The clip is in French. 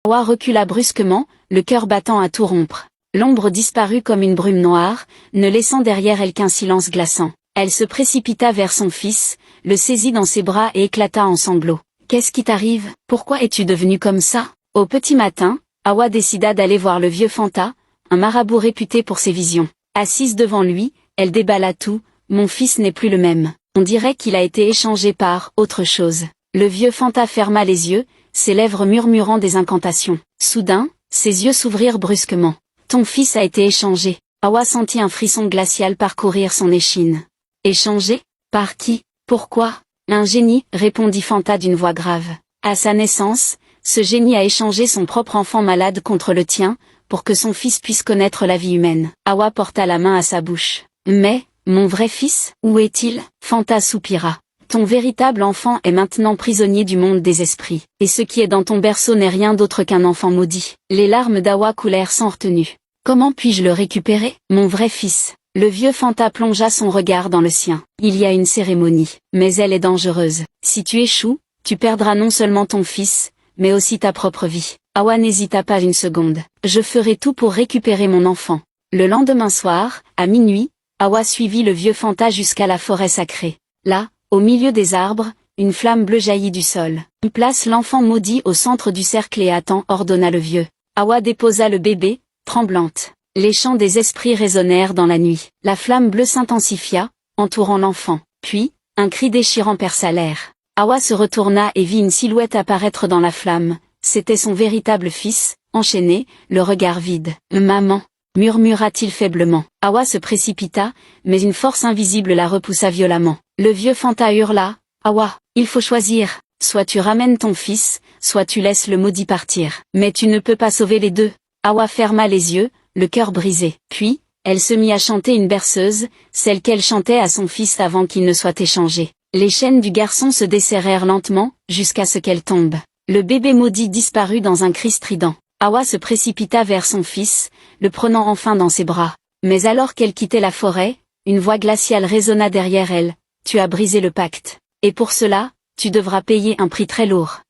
Hawa recula brusquement, le cœur battant à tout rompre. L'ombre disparut comme une brume noire, ne laissant derrière elle qu'un silence glaçant. Elle se précipita vers son fils, le saisit dans ses bras et éclata en sanglots. « Qu'est-ce qui t'arrive? Pourquoi es-tu devenu comme ça ?» Au petit matin, Hawa décida d'aller voir le vieux Fanta, un marabout réputé pour ses visions. Assise devant lui, elle déballa tout. « Mon fils n'est plus le même. On dirait qu'il a été échangé par autre chose. » Le vieux Fanta ferma les yeux, ses lèvres murmurant des incantations. Soudain, ses yeux s'ouvrirent brusquement. « Ton fils a été échangé. » Hawa sentit un frisson glacial parcourir son échine. « Échangé? Par qui? Pourquoi? » Un génie, répondit Fanta d'une voix grave. À sa naissance, ce génie a échangé son propre enfant malade contre le tien, pour que son fils puisse connaître la vie humaine. Hawa porta la main à sa bouche. « Mais, mon vrai fils, où est-il ?» Fanta soupira. « Ton véritable enfant est maintenant prisonnier du monde des esprits. Et ce qui est dans ton berceau n'est rien d'autre qu'un enfant maudit. » Les larmes d'Hawa coulèrent sans retenue. « Comment puis-je le récupérer, mon vrai fils ?» Le vieux Fanta plongea son regard dans le sien. « Il y a une cérémonie, mais elle est dangereuse. Si tu échoues, tu perdras non seulement ton fils, mais aussi ta propre vie. » Hawa n'hésita pas une seconde. « Je ferai tout pour récupérer mon enfant. » Le lendemain soir, à minuit, Hawa suivit le vieux Fanta jusqu'à la forêt sacrée. Là, au milieu des arbres, une flamme bleue jaillit du sol. « Place l'enfant maudit au centre du cercle et attends, » ordonna le vieux. Hawa déposa le bébé, tremblante. Les chants des esprits résonnèrent dans la nuit. La flamme bleue s'intensifia, entourant l'enfant. Puis, un cri déchirant perça l'air. Hawa se retourna et vit une silhouette apparaître dans la flamme. C'était son véritable fils, enchaîné, le regard vide. « Maman !» murmura-t-il faiblement. Hawa se précipita, mais une force invisible la repoussa violemment. Le vieux Fanta hurla. « Hawa, il faut choisir. Soit tu ramènes ton fils, soit tu laisses le maudit partir. Mais tu ne peux pas sauver les deux. » Hawa ferma les yeux, le cœur brisé. Puis, elle se mit à chanter une berceuse, celle qu'elle chantait à son fils avant qu'il ne soit échangé. Les chaînes du garçon se desserrèrent lentement, jusqu'à ce qu'elle tombe. Le bébé maudit disparut dans un cri strident. Hawa se précipita vers son fils, le prenant enfin dans ses bras. Mais alors qu'elle quittait la forêt, une voix glaciale résonna derrière elle. « Tu as brisé le pacte. Et pour cela, tu devras payer un prix très lourd. »